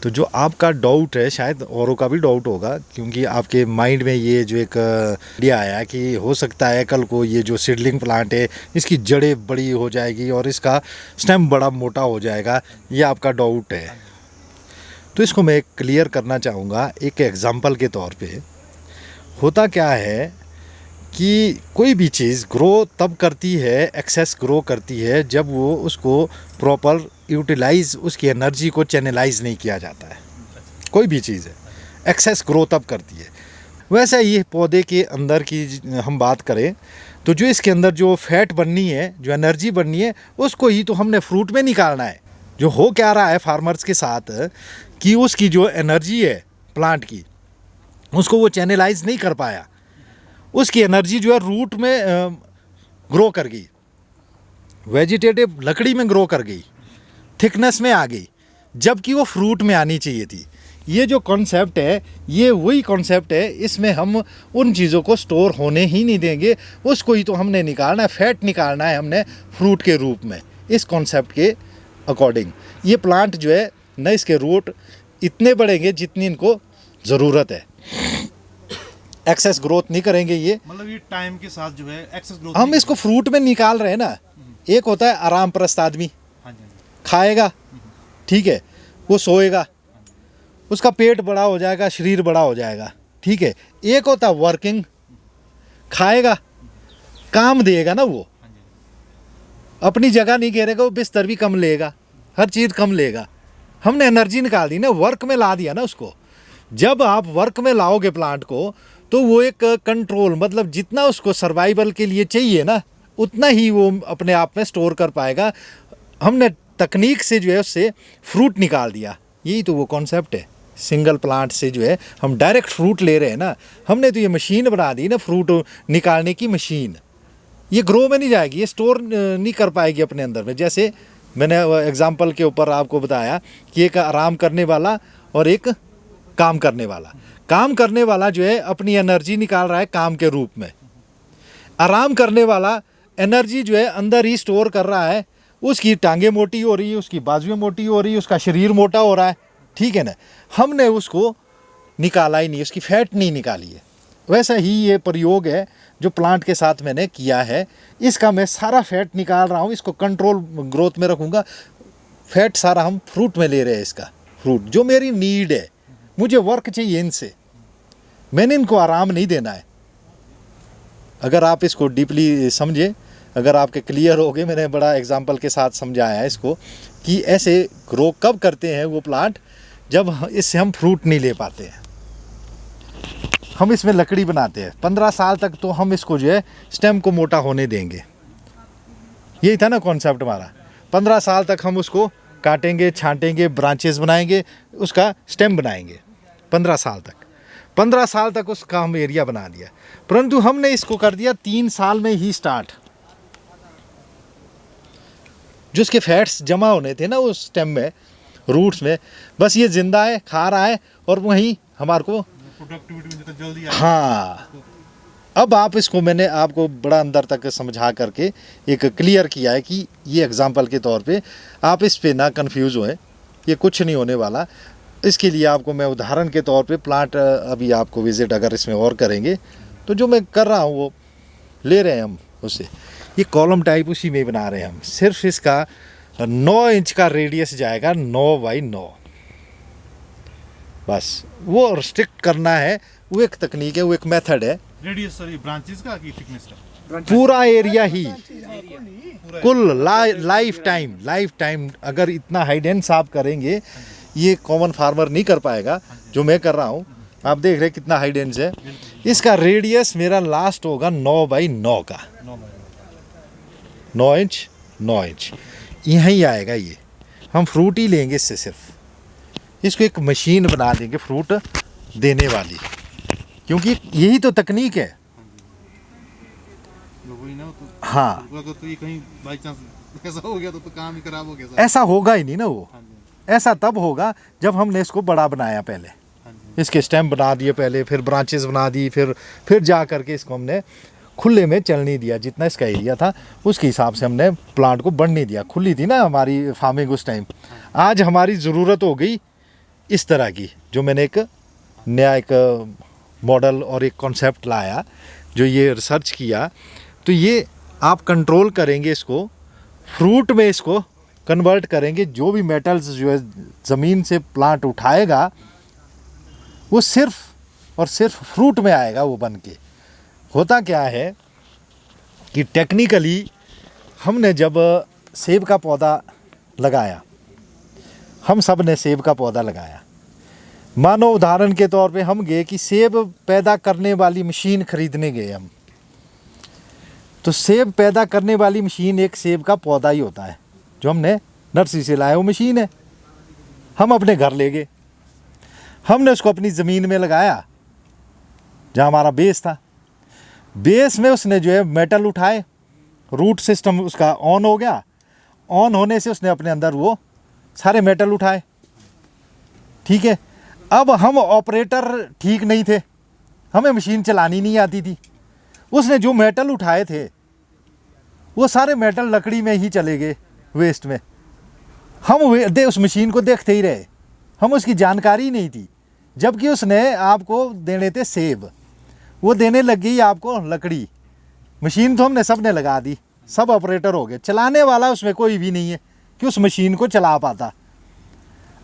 तो जो आपका डाउट है शायद औरों का भी डाउट होगा, क्योंकि आपके माइंड में ये जो एक आइडिया आया कि हो सकता है कल को ये जो सीडलिंग प्लांट है इसकी जड़ें बड़ी हो जाएगी और इसका स्टेम बड़ा मोटा हो जाएगा, ये आपका डाउट है। तो इसको मैं क्लियर करना चाहूँगा एक एग्जांपल के तौर पे। होता क्या है कि कोई भी चीज़ ग्रो तब करती है, एक्सेस ग्रो करती है, जब वो उसको प्रॉपर यूटिलाइज, उसकी एनर्जी को चैनलाइज नहीं किया जाता है। कोई भी चीज़ है एक्सेस ग्रो तब करती है। वैसे ये पौधे के अंदर की हम बात करें तो जो इसके अंदर जो फैट बननी है, जो एनर्जी बननी है, उसको ही तो हमने फ्रूट में निकालना है। जो हो क्या रहा है फार्मर्स के साथ कि उसकी जो एनर्जी है प्लांट की, उसको वो चैनलाइज नहीं कर पाया, उसकी एनर्जी जो है रूट में ग्रो कर गई, वेजिटेटिव लकड़ी में ग्रो कर गई, थिकनेस में आ गई, जबकि वो फ्रूट में आनी चाहिए थी। ये जो कॉन्सेप्ट है ये वही कॉन्सेप्ट है, इसमें हम उन चीज़ों को स्टोर होने ही नहीं देंगे, उसको ही तो हमने निकालना है, फैट निकालना है हमने फ्रूट के रूप में। इस कॉन्सेप्ट के अकॉर्डिंग ये प्लांट जो है न, इसके रूट इतने बढ़ेंगे जितनी इनको ज़रूरत है, एक्सेस ग्रोथ नहीं करेंगे ये। मतलब ये टाइम के साथ जो है एक्सेस ग्रोथ हम इसको फ्रूट में निकाल रहे हैं ना। एक होता है आराम प्रस्त आदमी, हाँ जी, खाएगा, ठीक है, वो सोएगा, उसका पेट बड़ा हो जाएगा, शरीर बड़ा हो जाएगा, ठीक है। एक होता है वर्किंग, खाएगा, काम देगा ना, वो अपनी जगह नहीं घेरेगा, वो बिस्तर भी कम लेगा, हर चीज़ कम लेगा। हमने एनर्जी निकाल दी ना, वर्क में ला दिया ना उसको। जब आप वर्क में लाओगे प्लांट को तो वो एक कंट्रोल, मतलब जितना उसको सर्वाइवल के लिए चाहिए ना उतना ही वो अपने आप में स्टोर कर पाएगा। हमने तकनीक से जो है उससे फ्रूट निकाल दिया, यही तो वो कॉन्सेप्ट है। सिंगल प्लांट से जो है हम डायरेक्ट फ्रूट ले रहे हैं ना, हमने तो ये मशीन बना दी ना, फ्रूट निकालने की मशीन। ये ग्रो में नहीं जाएगी, ये स्टोर नहीं कर पाएगी अपने अंदर में। जैसे मैंने एग्जाम्पल के ऊपर आपको बताया कि एक आराम करने वाला और एक काम करने वाला। काम करने वाला जो है अपनी एनर्जी निकाल रहा है काम के रूप में, आराम करने वाला एनर्जी जो है अंदर ही स्टोर कर रहा है। उसकी टांगें मोटी हो रही है, उसकी बाजुएं मोटी हो रही है, उसका शरीर मोटा हो रहा है, ठीक है ना। हमने उसको निकाला ही नहीं, उसकी फैट नहीं निकाली है। वैसा ही ये प्रयोग है जो प्लांट के साथ मैंने किया है। इसका मैं सारा फैट निकाल रहा हूँ, इसको कंट्रोल ग्रोथ में रखूँगा। फैट सारा हम फ्रूट में ले रहे हैं। इसका फ्रूट जो मेरी नीड है, मुझे वर्क चाहिए इनसे, मैंने इनको आराम नहीं देना है। अगर आप इसको डीपली समझे, अगर आपके क्लियर हो गए, मैंने बड़ा एग्जांपल के साथ समझाया है इसको कि ऐसे ग्रो कब करते हैं वो प्लांट, जब इससे हम फ्रूट नहीं ले पाते हैं। हम इसमें लकड़ी बनाते हैं, 15 साल तक तो हम इसको जो है स्टेम को मोटा होने देंगे। यही था ना कॉन्सेप्ट हमारा। 15 साल तक हम उसको काटेंगे, छांटेंगे, ब्रांचेस बनाएंगे, उसका स्टेम बनाएंगे। 15 साल तक, 15 साल तक उसका हम एरिया बना दिया। परंतु हमने इसको कर दिया 3 साल में ही स्टार्ट। जो उसके फैट्स जमा होने थे ना उस स्टेम में, रूट्स में, बस ये जिंदा है, खा रहा है और वहीं हमारे को प्रोडक्टिविटी में जितना जल्दी हाँ। अब आप इसको, मैंने आपको बड़ा अंदर तक समझा करके एक क्लियर किया है कि ये एग्जांपल के तौर पे आप इस पे ना कंफ्यूज होएं, ये कुछ नहीं होने वाला। इसके लिए आपको मैं उदाहरण के तौर पे प्लांट अभी आपको विज़िट अगर इसमें और करेंगे तो जो मैं कर रहा हूँ वो ले रहे हैं हम उससे। ये कॉलम टाइप उसी में बना रहे हैं हम। सिर्फ इसका 9 इंच का रेडियस जाएगा, 9 बाई 9, बस वो रिस्ट्रिक्ट करना है। वो एक तकनीक है, वो एक मेथड है। रेडियस सॉरी ब्रांचेस का की थिकनेस का पूरा एरिया ही कुल लाइफ टाइम अगर इतना हाई डेंस आप करेंगे, ये कॉमन फार्मर नहीं कर पाएगा जो मैं कर रहा हूँ। आप देख रहे हैं कितना हाई डेंस है। इसका रेडियस मेरा लास्ट होगा 9 बाई 9 का, 9 इंच, 9 इंच यहीं आएगा। ये हम फ्रूट ही लेंगे इससे, सिर्फ इसको एक मशीन बना देंगे फ्रूट देने वाली, क्योंकि यही तो तकनीक है। हाँ, तो ये कहीं बाई चांस ऐसा हो गया तो काम ही खराब हो गया। ऐसा होगा ही नहीं ना वो। ऐसा तब होगा जब हमने इसको बड़ा बनाया, पहले इसके स्टेम बना दिए, पहले फिर ब्रांचेस बना दी, फिर जा करके इसको हमने खुले में चलने दिया। जितना इसका एरिया था उसके हिसाब से हमने प्लांट को बढ़ने दिया। खुली थी ना हमारी फार्मिंग उस टाइम। आज हमारी ज़रूरत हो गई इस तरह की, जो मैंने एक नया एक मॉडल और एक कॉन्सेप्ट लाया, जो ये रिसर्च किया, तो ये आप कंट्रोल करेंगे इसको, फ्रूट में इसको कन्वर्ट करेंगे। जो भी मेटल्स जो है ज़मीन से प्लांट उठाएगा वो सिर्फ और सिर्फ फ्रूट में आएगा वो बन के। होता क्या है कि टेक्निकली हमने जब सेब का पौधा लगाया, हम सब ने सेब का पौधा लगाया, मानो उदाहरण के तौर पे हम गए कि सेब पैदा करने वाली मशीन खरीदने गए हम, तो सेब पैदा करने वाली मशीन एक सेब का पौधा ही होता है जो हमने नर्सरी से लाया, वो मशीन है। हम अपने घर ले गए, हमने उसको अपनी ज़मीन में लगाया जहाँ हमारा बेस था। बेस में उसने जो है मेटल उठाए, रूट सिस्टम उसका ऑन हो गया, ऑन होने से उसने अपने अंदर वो सारे मेटल उठाए। ठीक है, अब हम ऑपरेटर ठीक नहीं थे, हमें मशीन चलानी नहीं आती थी। उसने जो मेटल उठाए थे वो सारे मेटल लकड़ी में ही चले गए, वेस्ट में। हम उस मशीन को देखते ही रहे, हम उसकी जानकारी नहीं थी, जबकि उसने आपको देने थे सेब, वो देने लग गई आपको लकड़ी। मशीन तो हमने सब ने लगा दी, सब ऑपरेटर हो गए, चलाने वाला उसमें कोई भी नहीं है कि उस मशीन को चला पाता।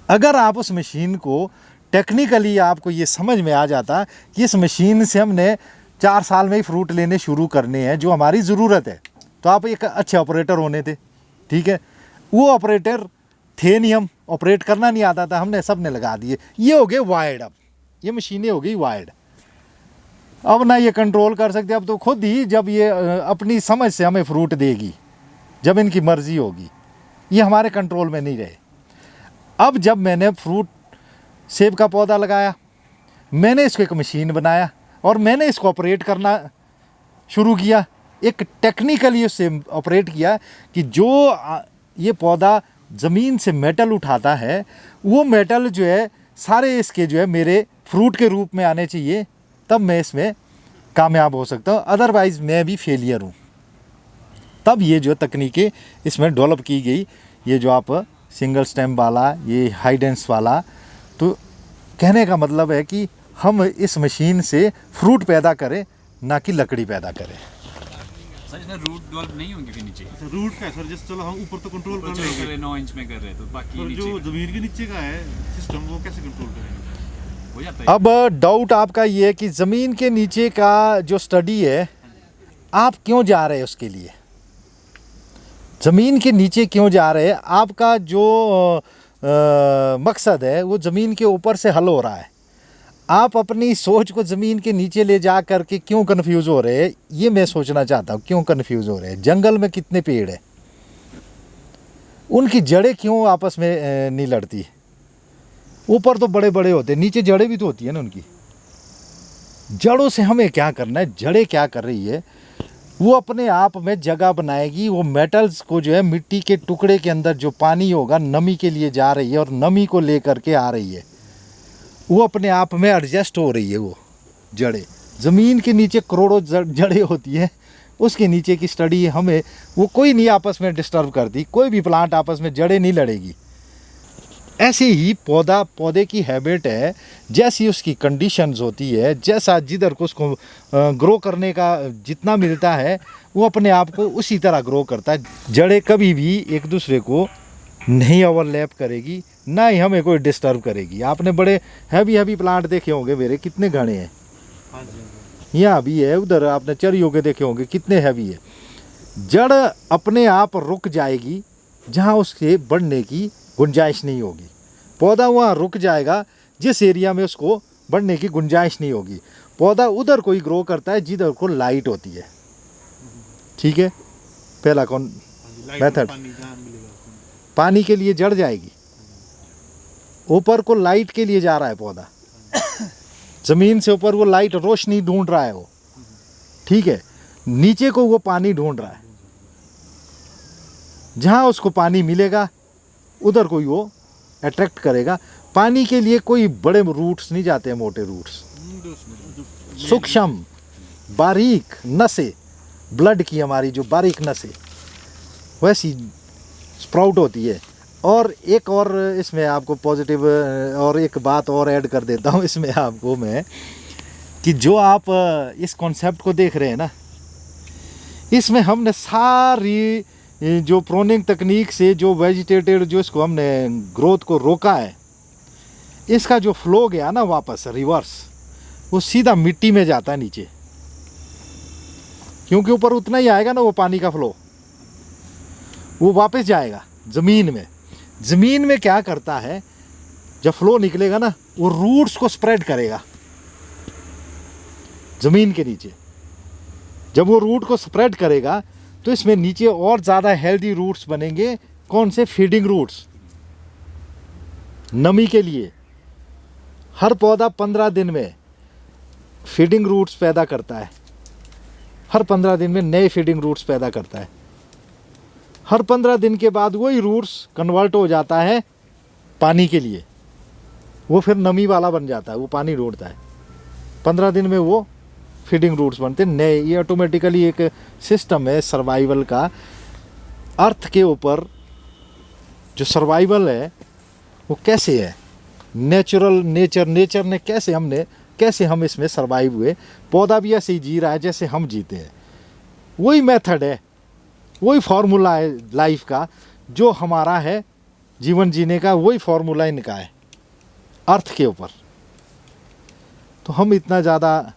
अगर आप उस मशीन को टेक्निकली आपको ये समझ में आ जाता कि इस मशीन से हमने 4 साल में ही फ्रूट लेने शुरू करने हैं जो हमारी ज़रूरत है, तो आप एक अच्छे ऑपरेटर होने थे। ठीक है, वो ऑपरेटर थे नहीं, हम ऑपरेट करना नहीं आता था, हमने सब ने लगा दिए। ये हो गए वायर्ड, अब ये मशीनें हो गई वायर्ड। अब ना ये कंट्रोल कर सकते, अब तो खुद ही जब ये अपनी समझ से हमें फ्रूट देगी, जब इनकी मर्जी होगी, ये हमारे कंट्रोल में नहीं रहे। अब जब मैंने फ्रूट सेब का पौधा लगाया, मैंने इसको एक मशीन बनाया और मैंने इसको ऑपरेट करना शुरू किया, एक टेक्निकली उससे ऑपरेट किया कि जो ये पौधा ज़मीन से मेटल उठाता है, वो मेटल जो है सारे इसके जो है मेरे फ्रूट के रूप में आने चाहिए, तब मैं इसमें कामयाब हो सकता हूँ, अदरवाइज़ मैं भी फेलियर हूँ। तब ये जो तकनीकें इसमें डेवलप की गई, ये जो आप सिंगल स्टेम वाला, ये हाई डेंस वाला, तो कहने का मतलब है कि हम इस मशीन से फ्रूट पैदा करें, ना कि लकड़ी पैदा करें। सर इसमें रूट डेवलप नहीं होंगे फिर नीचे? रूट का है सर, जैसे चलो हम ऊपर तो कंट्रोल कर लेंगे, 9 इंच में कर रहे हैं, तो बाकी और नीचे जो जमीन के नीचे का है सिस्टम, वो कैसे कंट्रोल करेंगे? हो जाता है। अब डाउट आपका ये है कि ज़मीन के नीचे का जो स्टडी है, आप क्यों जा रहे हैं उसके लिए, ज़मीन के नीचे क्यों जा रहे हैं? आपका जो मकसद है वो ज़मीन के ऊपर से हल हो रहा है। आप अपनी सोच को ज़मीन के नीचे ले जा कर के क्यों कन्फ्यूज़ हो रहे हैं, ये मैं सोचना चाहता हूँ। क्यों कन्फ्यूज़ हो रहे हैं? जंगल में कितने पेड़ हैं, उनकी जड़ें क्यों आपस में नहीं लड़ती? ऊपर तो बड़े बड़े होते हैं, नीचे जड़ें भी तो होती है ना उनकी। जड़ों से हमें क्या करना है, जड़ें क्या कर रही है, वो अपने आप में जगह बनाएगी। वो मेटल्स को जो है मिट्टी के टुकड़े के अंदर जो पानी होगा नमी के लिए जा रही है और नमी को ले करके आ रही है, वो अपने आप में एडजस्ट हो रही है। वो जड़ें ज़मीन के नीचे करोड़ों जड़ें होती हैं, उसके नीचे की स्टडी हमें वो कोई नहीं आपस में डिस्टर्ब करती, कोई भी प्लांट आपस में जड़ें नहीं लड़ेगी। ऐसे ही पौधे की हैबिट है, जैसी उसकी कंडीशंस होती है, जैसा जिधर को उसको ग्रो करने का जितना मिलता है, वो अपने आप को उसी तरह ग्रो करता है। जड़ें कभी भी एक दूसरे को नहीं ओवरलैप करेगी, ना ही हमें कोई डिस्टर्ब करेगी। आपने बड़े हैवी प्लांट देखे होंगे मेरे, कितने घने हैं। हाँ जी, यहाँ भी है, उधर आपने चरियों के देखे होंगे कितने हैवी है। जड़ अपने आप रुक जाएगी जहाँ उसके बढ़ने की गुंजाइश नहीं होगी। पौधा वहाँ रुक जाएगा जिस एरिया में उसको बढ़ने की गुंजाइश नहीं होगी। पौधा उधर कोई ग्रो करता है जिधर को लाइट होती है। ठीक है, पहला कौन मेथड, पानी के लिए जड़ जाएगी, ऊपर को लाइट के लिए जा रहा है पौधा, ज़मीन से ऊपर वो लाइट रोशनी ढूंढ रहा है वो। ठीक है, नीचे को वो पानी ढूंढ रहा है, जहाँ उसको पानी मिलेगा उधर कोई वो अट्रैक्ट करेगा। पानी के लिए कोई बड़े रूट्स नहीं जाते हैं, मोटे रूट्स, सूक्ष्म बारीक नसें, ब्लड की हमारी जो बारीक नसें वैसी स्प्राउट होती है। और एक और इसमें आपको पॉजिटिव और एक बात और ऐड कर देता हूँ इसमें आपको मैं, कि जो आप इस कॉन्सेप्ट को देख रहे हैं ना, इसमें हमने सारी जो प्रोनिंग तकनीक से जो वेजिटेटेड जो इसको हमने ग्रोथ को रोका है, इसका जो फ्लो गया ना वापस रिवर्स, वो सीधा मिट्टी में जाता है नीचे, क्योंकि ऊपर उतना ही आएगा ना वो पानी का फ्लो, वो वापस जाएगा ज़मीन में। ज़मीन में क्या करता है, जब फ्लो निकलेगा ना, वो रूट्स को स्प्रेड करेगा ज़मीन के नीचे। जब वो रूट को स्प्रेड करेगा तो इसमें नीचे और ज़्यादा हेल्दी रूट्स बनेंगे। कौन से? फीडिंग रूट्स, नमी के लिए। हर पौधा 15 दिन में फीडिंग रूट्स पैदा करता है, हर 15 दिन में नए फीडिंग रूट्स पैदा करता है। हर 15 दिन के बाद वही रूट्स कन्वर्ट हो जाता है पानी के लिए, वो फिर नमी वाला बन जाता है, वो पानी ढूंढता है। 15 दिन में वो फीडिंग रूट्स बनते हैं नए। ये ऑटोमेटिकली एक सिस्टम है सर्वाइवल का। अर्थ के ऊपर जो सर्वाइवल है वो कैसे है, नेचर ने कैसे हम इसमें सर्वाइव हुए। पौधा भी ऐसे ही जी रहा है जैसे हम जीते हैं। वही मेथड है, वही फार्मूला है लाइफ का जो हमारा है जीवन जीने का, वही फार्मूला इनका है अर्थ के ऊपर। तो हम इतना ज़्यादा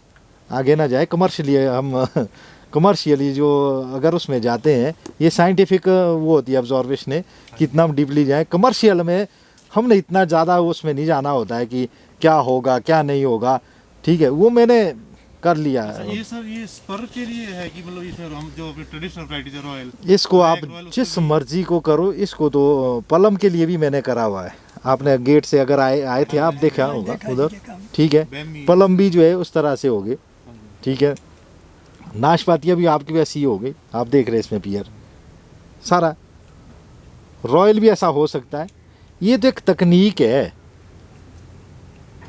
आगे ना जाए कमर्शियली जो अगर उसमें जाते हैं, ये साइंटिफिक वो होती है ऑब्जर्वेशन है, कितना हम डीपली जाए। कमर्शियल में हमने इतना ज़्यादा उसमें नहीं जाना होता है कि क्या होगा क्या नहीं होगा, ठीक है, वो मैंने कर लिया। ये सर ये स्पर के लिए है कि मतलब इसमें हम जो अपने ट्रेडिशनल वैरायटीज है रॉयल, इसको आप जिस मर्जी को करो। इसको तो पलम के लिए भी मैंने करा हुआ है। आपने गेट से अगर आए थे आप देखा होगा उधर, ठीक है। पलम भी जो है उस तरह से हो गए, ठीक है। नाशपातियाँ भी आपकी वैसी ही हो गई, आप देख रहे हैं इसमें पियर सारा। रॉयल भी ऐसा हो सकता है। ये तो एक तकनीक है,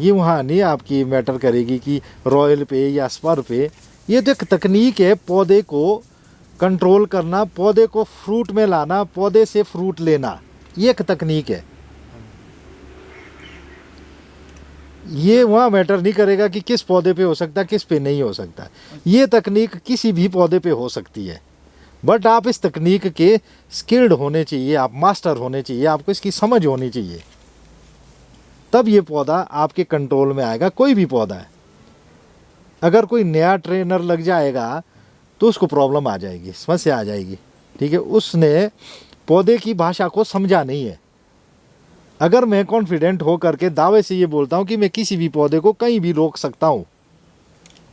ये वहाँ नहीं आपकी मैटर करेगी कि रॉयल पे या स्पर पे। ये तो एक तकनीक है पौधे को कंट्रोल करना, पौधे को फ्रूट में लाना, पौधे से फ्रूट लेना, ये एक तकनीक है। ये वहाँ मैटर नहीं करेगा कि किस पौधे पे हो सकता है किस पे नहीं हो सकता। ये तकनीक किसी भी पौधे पे हो सकती है, बट आप इस तकनीक के स्किल्ड होने चाहिए, आप मास्टर होने चाहिए, आपको इसकी समझ होनी चाहिए, तब ये पौधा आपके कंट्रोल में आएगा। कोई भी पौधा है, अगर कोई नया ट्रेनर लग जाएगा तो उसको प्रॉब्लम आ जाएगी, समस्या आ जाएगी, ठीक है। उसने पौधे की भाषा को समझा नहीं है। अगर मैं कॉन्फिडेंट हो करके दावे से ये बोलता हूँ कि मैं किसी भी पौधे को कहीं भी रोक सकता हूँ,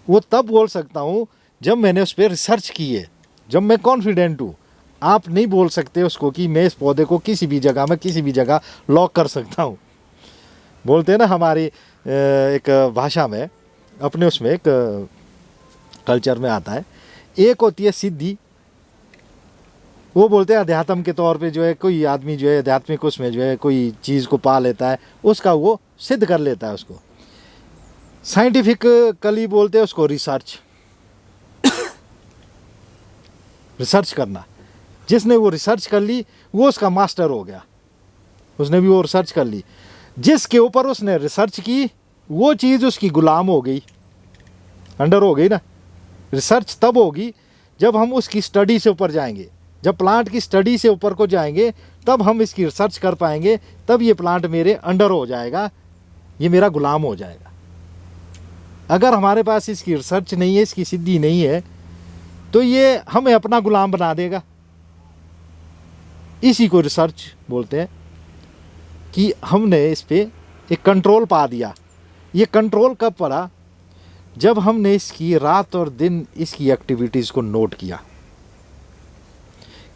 वो तब बोल सकता हूँ जब मैंने उस पर रिसर्च की है, जब मैं कॉन्फिडेंट हूँ। आप नहीं बोल सकते उसको कि मैं इस पौधे को किसी भी जगह में किसी भी जगह लॉक कर सकता हूँ। बोलते हैं ना हमारी एक भाषा में, अपने उसमें एक कल्चर में आता है। एक होती है सिद्धि, वो बोलते हैं अध्यात्म के तौर पे जो है कोई आदमी जो है आध्यात्मिक उसमें जो है कोई चीज़ को पा लेता है, उसका वो सिद्ध कर लेता है उसको। साइंटिफिकली बोलते हैं उसको रिसर्च रिसर्च करना। जिसने वो रिसर्च कर ली वो उसका मास्टर हो गया, उसने भी वो रिसर्च कर ली। जिसके ऊपर उसने रिसर्च की वो चीज़ उसकी गुलाम हो गई, अंडर हो गई ना। रिसर्च तब होगी जब हम उसकी स्टडी से ऊपर जाएंगे, जब प्लांट की स्टडी से ऊपर को जाएंगे तब हम इसकी रिसर्च कर पाएंगे, तब ये प्लांट मेरे अंडर हो जाएगा, ये मेरा गुलाम हो जाएगा। अगर हमारे पास इसकी रिसर्च नहीं है, इसकी सिद्धि नहीं है, तो ये हमें अपना गुलाम बना देगा। इसी को रिसर्च बोलते हैं कि हमने इस पे एक कंट्रोल पा दिया। ये कंट्रोल कब पड़ा? जब हमने इसकी रात और दिन इसकी एक्टिविटीज़ को नोट किया।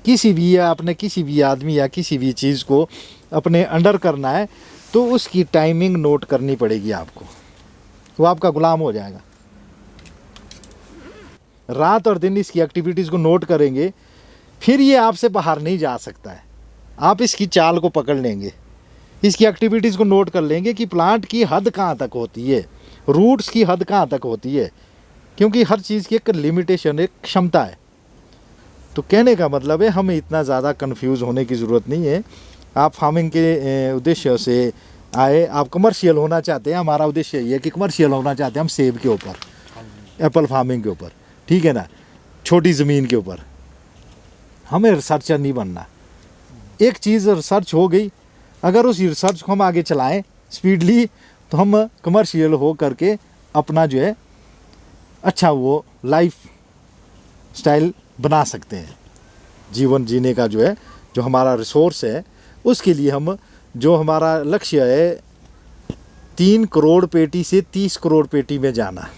किसी भी आपने किसी भी आदमी या किसी भी चीज़ को अपने अंडर करना है तो उसकी टाइमिंग नोट करनी पड़ेगी आपको, वो आपका गुलाम हो जाएगा। रात और दिन इसकी एक्टिविटीज़ को नोट करेंगे, फिर ये आपसे बाहर नहीं जा सकता है। आप इसकी चाल को पकड़ लेंगे, इसकी एक्टिविटीज़ को नोट कर लेंगे कि प्लांट की हद कहाँ तक होती है, रूट्स की हद कहाँ तक होती है, क्योंकि हर चीज़ की एक लिमिटेशन, एक क्षमता है। तो कहने का मतलब है हमें इतना ज़्यादा कंफ्यूज होने की ज़रूरत नहीं है। आप फार्मिंग के उद्देश्य से आए, आप कमर्शियल होना चाहते हैं, हमारा उद्देश्य ये है कि कमर्शियल होना चाहते हैं हम सेब के ऊपर, एप्पल फार्मिंग के ऊपर, ठीक है ना, छोटी ज़मीन के ऊपर। हमें रिसर्चर नहीं बनना। एक चीज़ रिसर्च हो गई, अगर उस रिसर्च को हम आगे चलाएं स्पीडली, तो हम कमर्शियल हो करके अपना जो है अच्छा वो लाइफ स्टाइल बना सकते हैं। जीवन जीने का जो है, जो हमारा रिसोर्स है, उसके लिए हम, जो हमारा लक्ष्य है 3 करोड़ पेटी से 30 करोड़ पेटी में जाना।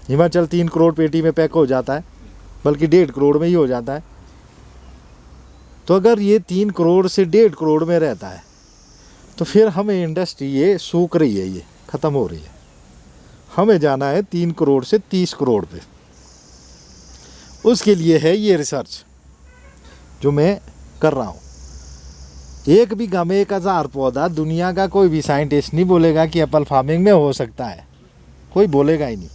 हिमाचल 3 करोड़ पेटी में पैक हो जाता है, बल्कि 1.5 करोड़ में ही हो जाता है। तो अगर ये 3 करोड़ से 1.5 करोड़ में रहता है, तो फिर हमें इंडस्ट्री ये सूख रही है, ये ख़त्म हो रही है। हमें जाना है 3 करोड़ से 30 करोड़ पे। उसके लिए है ये रिसर्च जो मैं कर रहा हूँ। एक बीघा में 1000 पौधा, दुनिया का कोई भी साइंटिस्ट नहीं बोलेगा कि एप्पल फार्मिंग में हो सकता है, कोई बोलेगा ही नहीं,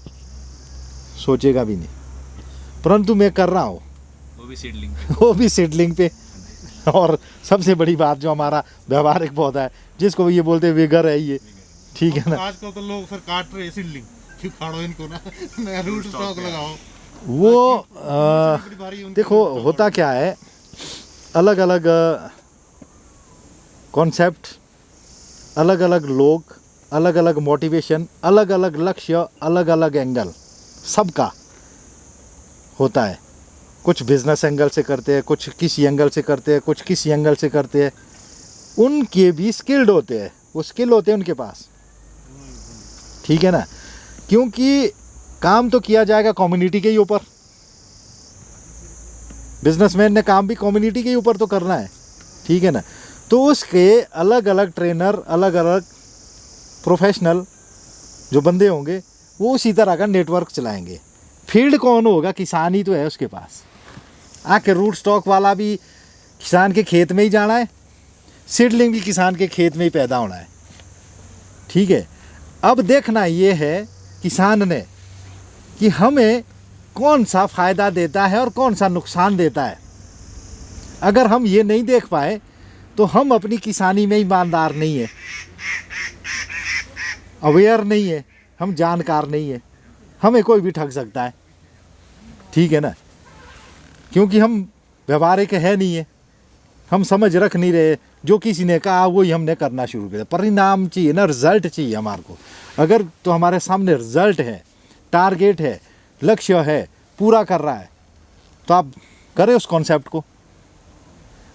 सोचेगा भी नहीं, परंतु मैं कर रहा हूँ, वो भी सीडलिंग पे। वो भी सीडलिंग पे। और सबसे बड़ी बात, जो हमारा व्यवहारिक पौधा है, जिसको ये बोलते हैं विगर है ये, ठीक है ना। आजकल तो लोग फिर काट रहे सीडलिंग, क्यों खाड़ो इनको ना, नया रूट स्टॉक लगाओ। वो बड़ी भारी उनकी देखो होता क्या है, अलग अलग कॉन्सेप्ट, अलग अलग लोग, अलग अलग मोटिवेशन, अलग अलग लक्ष्य, अलग अलग एंगल सबका होता है। कुछ बिजनेस एंगल से करते हैं, कुछ किसी एंगल से करते हैं, कुछ किसी एंगल से करते हैं। उनके भी स्किल्ड होते हैं, वो स्किल होते हैं उनके पास, ठीक है ना। क्योंकि काम तो किया जाएगा कम्युनिटी के ही ऊपर। बिजनेसमैन ने काम भी कम्युनिटी के ही ऊपर तो करना है, ठीक है ना। तो उसके अलग अलग ट्रेनर, अलग अलग प्रोफेशनल जो बंदे होंगे, वो उसी तरह का नेटवर्क चलाएंगे। फील्ड कौन होगा? किसान ही तो है उसके पास। आके रूट स्टॉक वाला भी किसान के खेत में ही जाना है, सीडलिंग भी किसान के खेत में ही पैदा होना है, ठीक है। अब देखना ये है किसान ने कि हमें कौन सा फ़ायदा देता है और कौन सा नुकसान देता है। अगर हम ये नहीं देख पाए तो हम अपनी किसानी में ईमानदार नहीं है, अवेयर नहीं है, हम जानकार नहीं है। हमें कोई भी ठग सकता है, ठीक है ना, क्योंकि हम व्यवहारिक है नहीं है, हम समझ रख नहीं रहे। जो किसी ने कहा वही हमने करना शुरू किया। परिणाम चाहिए ना, रिजल्ट चाहिए हमारे को। अगर तो हमारे सामने रिजल्ट है, टारगेट है, लक्ष्य है, पूरा कर रहा है, तो आप करें उस कॉन्सेप्ट को।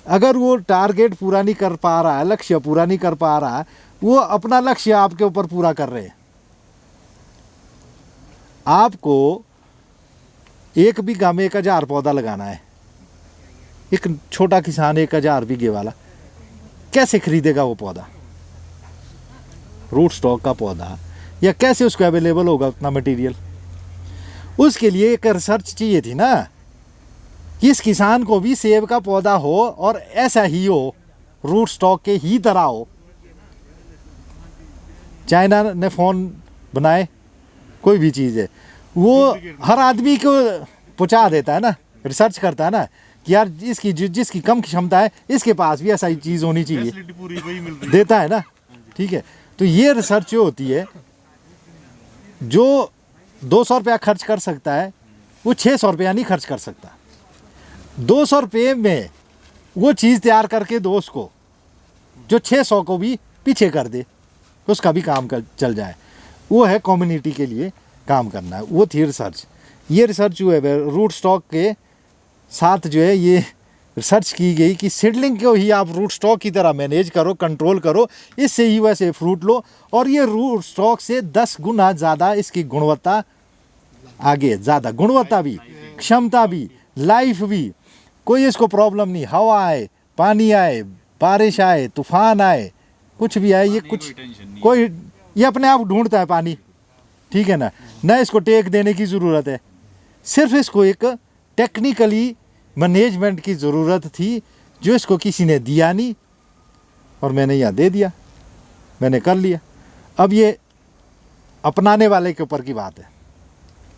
अगर वो टारगेट पूरा नहीं कर पा रहा है, लक्ष्य पूरा नहीं कर पा रहा है, वो अपना लक्ष्य आपके ऊपर पूरा कर रहे हैं। आपको 1 बीघा में 1000 पौधा लगाना है। एक छोटा किसान 1000 बीघे वाला कैसे खरीदेगा वो पौधा, रूट स्टॉक का पौधा, या कैसे उसको अवेलेबल होगा उतना मटेरियल? उसके लिए एक रिसर्च चाहिए थी ना, कि इस किसान को भी सेब का पौधा हो और ऐसा ही हो, रूट स्टॉक के ही तरह हो। चाइना ने फ़ोन बनाए, कोई भी चीज़ है, वो हर आदमी को पहुंचा देता है ना, रिसर्च करता है ना कि यार इसकी जिसकी कम क्षमता है, इसके पास भी ऐसा ही चीज़ होनी चाहिए, फैसिलिटी पूरी वही मिल रही है। देता है ना, ठीक है। तो ये रिसर्च जो होती है, जो 200 रुपया खर्च कर सकता है, वो 600 रुपया नहीं खर्च कर सकता। 200 रुपये में वो चीज़ तैयार करके दो उसको, जो 600 को भी पीछे कर दे, उसका भी काम चल जाए। वो है कम्युनिटी के लिए काम करना है, वो थी रिसर्च। ये रिसर्च जो है रूट स्टॉक के साथ जो है, ये रिसर्च की गई कि सीडलिंग को ही आप रूट स्टॉक की तरह मैनेज करो, कंट्रोल करो, इससे ही वैसे फ्रूट लो, और ये रूट स्टॉक से 10 गुना ज़्यादा इसकी गुणवत्ता आगे, ज़्यादा गुणवत्ता भी, क्षमता भी, लाइफ भी, कोई इसको प्रॉब्लम नहीं। हवा आए, पानी आए, बारिश आए, तूफान आए, कुछ भी आए, ये कुछ कोई, ये अपने आप ढूंढता है पानी, ठीक है ना। न इसको टेक देने की ज़रूरत है, सिर्फ इसको एक टेक्निकली मैनेजमेंट की ज़रूरत थी, जो इसको किसी ने दिया नहीं, और मैंने यहाँ दे दिया, मैंने कर लिया। अब ये अपनाने वाले के ऊपर की बात है।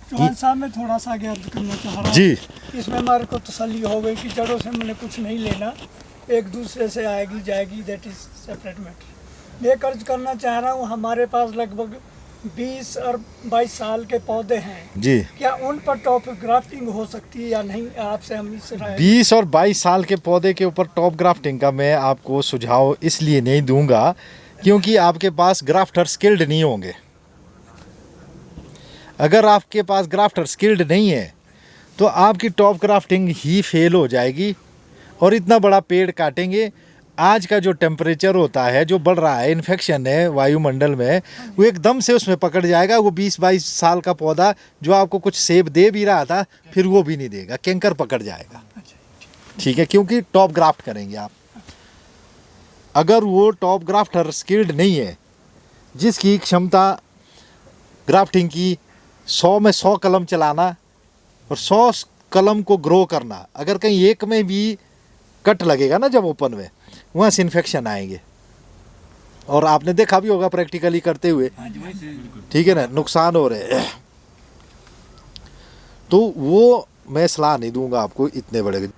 चौहान साहब मैं थोड़ा सा आगे अर्ज करना चाह रहा हूँ। जी। इसमें हमारे को तसल्ली हो गई कि जड़ों से मैंने कुछ नहीं लेना, एक दूसरे से आएगी जाएगी, दैट इज सेपरेट मैटर। मैं कर्ज करना चाह रहा हूँ, हमारे पास लगभग 20 और 22 साल के पौधे हैं, जी। क्या उन पर टॉप ग्राफ्टिंग हो सकती है या नहीं? आपसे हम इस राय 20 और 22 साल के पौधे के ऊपर टॉप ग्राफ्टिंग का मैं आपको सुझाव इसलिए नहीं दूंगा क्योंकि आपके पास ग्राफ्टर स्किल्ड नहीं होंगे। अगर आपके पास ग्राफ्टर स्किल्ड नहीं है तो आपकी टॉप ग्राफ्टिंग ही फेल हो जाएगी और इतना बड़ा पेड़ काटेंगे। आज का जो टेम्परेचर होता है, जो बढ़ रहा है, इन्फेक्शन है वायुमंडल में, वो एकदम से उसमें पकड़ जाएगा। वो 20-22 साल का पौधा जो आपको कुछ सेब दे भी रहा था, फिर वो भी नहीं देगा, कैंकर पकड़ जाएगा। ठीक है, क्योंकि टॉप ग्राफ्ट करेंगे आप। अगर वो टॉप ग्राफ्टर स्किल्ड नहीं है, जिसकी क्षमता ग्राफ्टिंग की 100 में 100 कलम चलाना और 100 कलम को ग्रो करना, अगर कहीं एक में भी कट लगेगा ना जब ओपन में, वहाँ से इन्फेक्शन आएंगे। और आपने देखा भी होगा प्रैक्टिकली करते हुए, ठीक है ना, नुकसान हो रहे हैं। तो वो मैं सलाह नहीं दूंगा आपको इतने बड़े।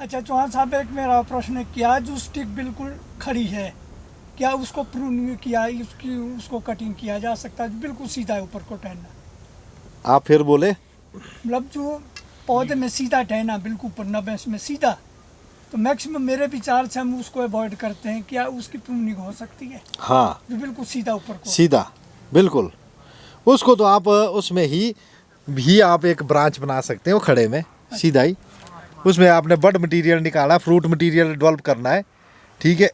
अच्छा चौहान साहब, एक मेरा प्रश्न है, क्या जो स्टिक बिल्कुल खड़ी है, क्या उसको प्रूनिंग किया, उसको कटिंग किया जा सकता है? बिल्कुल सीधा है ऊपर को टहना। आप फिर बोले? मतलब जो पौधे में सीधा टहना, बिल्कुल ऊपर 90 में सीधा, तो मैक्सिमम मेरे विचार से हम उसको अवॉइड करते हैं। क्या उसकी प्रूनिंग हो सकती है? हाँ, जो बिल्कुल सीधा ऊपर को। सीधा, बिल्कुल। उसको तो आप उसमें ही भी आप एक ब्रांच बना सकते हो खड़े में, सीधा ही। उसमें आपने बड मटेरियल निकाला, फ्रूट मटेरियल डेवलप करना है, ठीक है।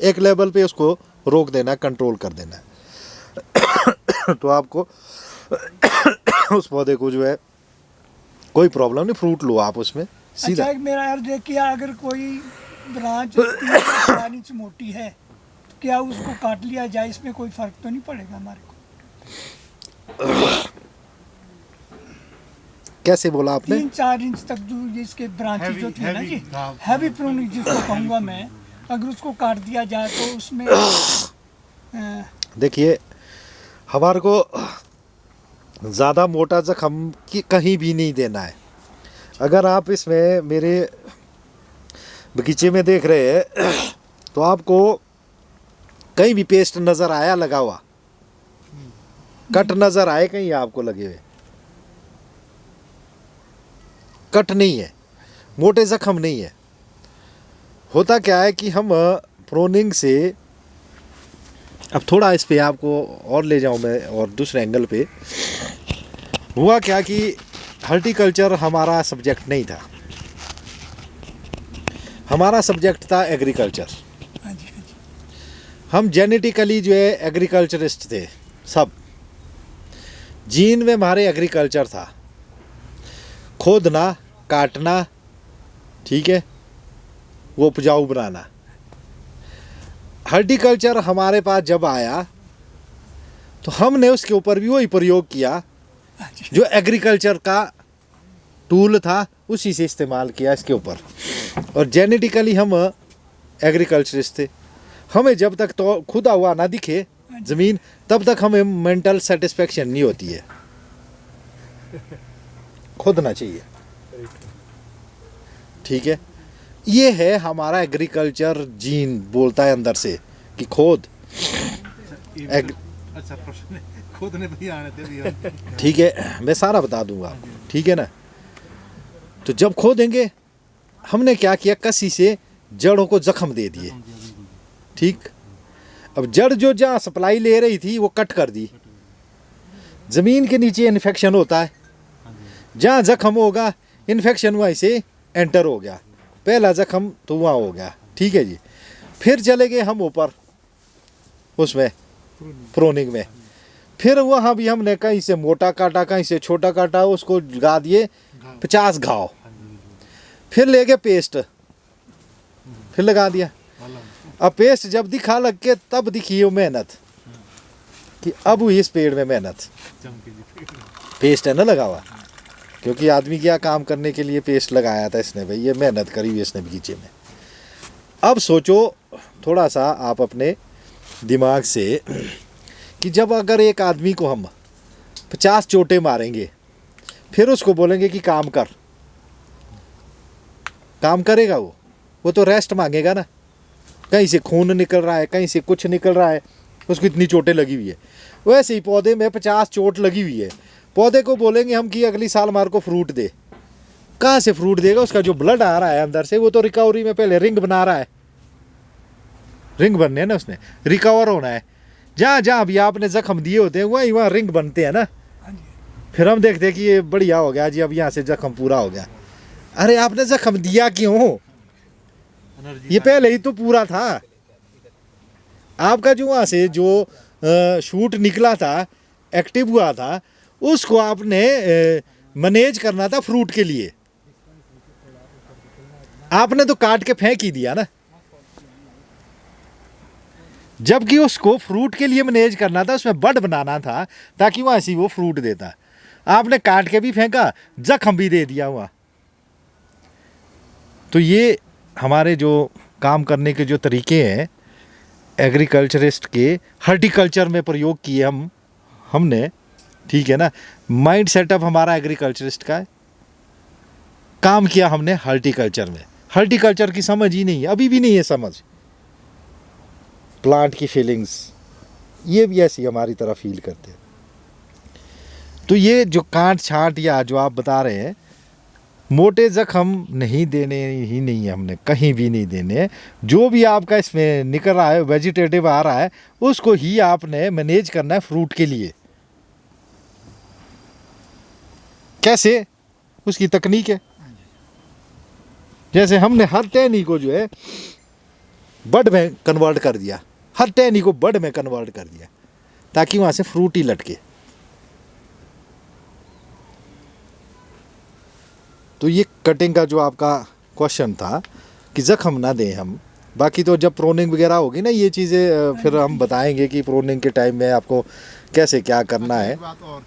एक लेवल पे उसको रोक देना, कंट्रोल कर देना है। तो आपको उस पौधे को जो है कोई प्रॉब्लम नहीं, फ्रूट लो आप उसमें सीधा। अच्छा, एक मेरा अर्ज है, किया अगर कोई ब्रांच 3-4 इंच मोटी है, तो क्या उसको काट लिया जाए? इसमें कोई फर्क तो नहीं पड़ेगा हमारे को? कैसे बोला आपने? 3-4 इंच तक जो इसके ब्रांचेस जो थे ना जी, हैवी प्रूनिंग जिसको कहूँगा मैं, अगर उसको काट दिया जाए तो उसमें देखिए, हमारे को ज़्यादा मोटा जख्म की कहीं भी नहीं देना है। अगर आप इसमें मेरे बगीचे में देख रहे हैं तो आपको कहीं भी पेस्ट नज़र आया लगा हुआ, कट नज़र आए कहीं आपको लगे हुए? कट नहीं है, मोटे जख्म नहीं है। होता क्या है कि हम प्रोनिंग से, अब थोड़ा इस पे आपको और ले जाऊं मैं और दूसरे एंगल पे। हुआ क्या कि हॉर्टिकल्चर हमारा सब्जेक्ट नहीं था, हमारा सब्जेक्ट था एग्रीकल्चर। हाँ जी, हाँ जी। हम जेनेटिकली जो है एग्रीकल्चरिस्ट थे, सब जीन में हमारे एग्रीकल्चर था, खोदना, काटना, ठीक है, वो उपजाऊ बनाना। हॉर्टिकल्चर हमारे पास जब आया तो हमने उसके ऊपर भी वही प्रयोग किया जो एग्रीकल्चर का टूल था, उसी से इस्तेमाल किया इसके ऊपर। और जेनेटिकली हम एग्रीकल्चरिस्ट थे। हमें जब तक तो खुदा हुआ ना दिखे ज़मीन, तब तक हमें मेंटल सेटिस्फेक्शन नहीं होती है। खोदना चाहिए, ठीक है। ये है हमारा एग्रीकल्चर जीन, बोलता है अंदर से कि खोद। अच्छा प्रश्न है, खोदने पे ही आने थे भी। ठीक है, मैं सारा बता दूंगा आपको, ठीक है ना। तो जब खोदेंगे, हमने क्या किया, कसी से जड़ों को जख्म दे दिए, ठीक। अब जड़ जो जहाँ सप्लाई ले रही थी वो कट कर दी। ज़मीन के नीचे इन्फेक्शन होता है, जहाँ जख्म होगा इन्फेक्शन वहीं से एंटर हो गया। पहला जख्म तो वहाँ हो गया, ठीक है जी। फिर चले गए हम ऊपर उसमें प्रोनिंग में। फिर वहाँ भी हमने कहीं से मोटा काटा, कहीं से छोटा काटा, उसको लगा दिए 50 घाव। फिर ले गए पेस्ट, फिर लगा दिया। अब पेस्ट जब दिखा लग के, तब दिखी वो मेहनत कि अब हुई इस पेड़ में मेहनत। पेस्ट है ना लगा हुआ, क्योंकि आदमी क्या काम करने के लिए पेस्ट लगाया था इसने, भाई ये मेहनत करी हुई इसने बगीचे में। अब सोचो थोड़ा सा आप अपने दिमाग से कि जब अगर एक आदमी को हम 50 चोटें मारेंगे, फिर उसको बोलेंगे कि काम कर, काम करेगा वो? वो तो रेस्ट मांगेगा ना, कहीं से खून निकल रहा है, कहीं से कुछ निकल रहा है, उसको इतनी चोटें लगी हुई है। वैसे ही पौधे में 50 चोट लगी हुई है, पौधे को बोलेंगे हम कि अगली साल हमारे को फ्रूट दे, कहाँ से फ्रूट देगा? उसका जो ब्लड आ रहा है अंदर से वो तो रिकवरी में पहले रिंग बना रहा है, रिंग बनने हैं ना, उसने रिकवर होना है। जहाँ जहाँ भी आपने जख्म दिए होते हैं वहीं वहाँ रिंग बनते हैं ना। हाँ जी। फिर हम देखते हैं कि ये बढ़िया हो गया जी, अब यहाँ से जख्म पूरा हो गया। अरे आपने जख्म दिया क्यों? ये पहले ही तो पूरा था। आपका जो वहाँ से जो शूट निकला था, एक्टिव हुआ था, उसको आपने मैनेज करना था फ्रूट के लिए। आपने तो काट के फेंक ही दिया ना, जबकि उसको फ्रूट के लिए मैनेज करना था, उसमें बड बनाना था ताकि वहाँ से वो फ्रूट देता। आपने काट के भी फेंका, जख्म भी दे दिया हुआ। तो ये हमारे जो काम करने के जो तरीके हैं एग्रीकल्चरिस्ट के, हॉर्टिकल्चर में प्रयोग किए हमने, ठीक है ना। माइंड सेटअप हमारा एग्रीकल्चरिस्ट का है, काम किया हमने हॉर्टिकल्चर में। हॉर्टिकल्चर की समझ ही नहीं है, अभी भी नहीं है समझ। प्लांट की फीलिंग्स ये भी ऐसी हमारी तरह फील करते हैं। तो ये जो काट छांट या जो आप बता रहे हैं, मोटे जख्म नहीं देने ही नहीं है, हमने कहीं भी नहीं देने। जो भी आपका इसमें निकल रहा है, वेजिटेटिव आ रहा है, उसको ही आपने मैनेज करना है फ्रूट के लिए। कैसे? उसकी तकनीक है। जैसे हमने हर टहनी को जो है बड में कन्वर्ट कर दिया, हर टहनी को बड में कन्वर्ट कर दिया ताकि वहाँ से फ्रूट ही लटके। तो ये कटिंग का जो आपका क्वेश्चन था कि जख्म ना दें हम। बाकी तो जब प्रोनिंग वगैरह होगी ना ये चीज़ें, फिर हम बताएंगे कि प्रोनिंग के टाइम में आपको कैसे क्या करना है। बात और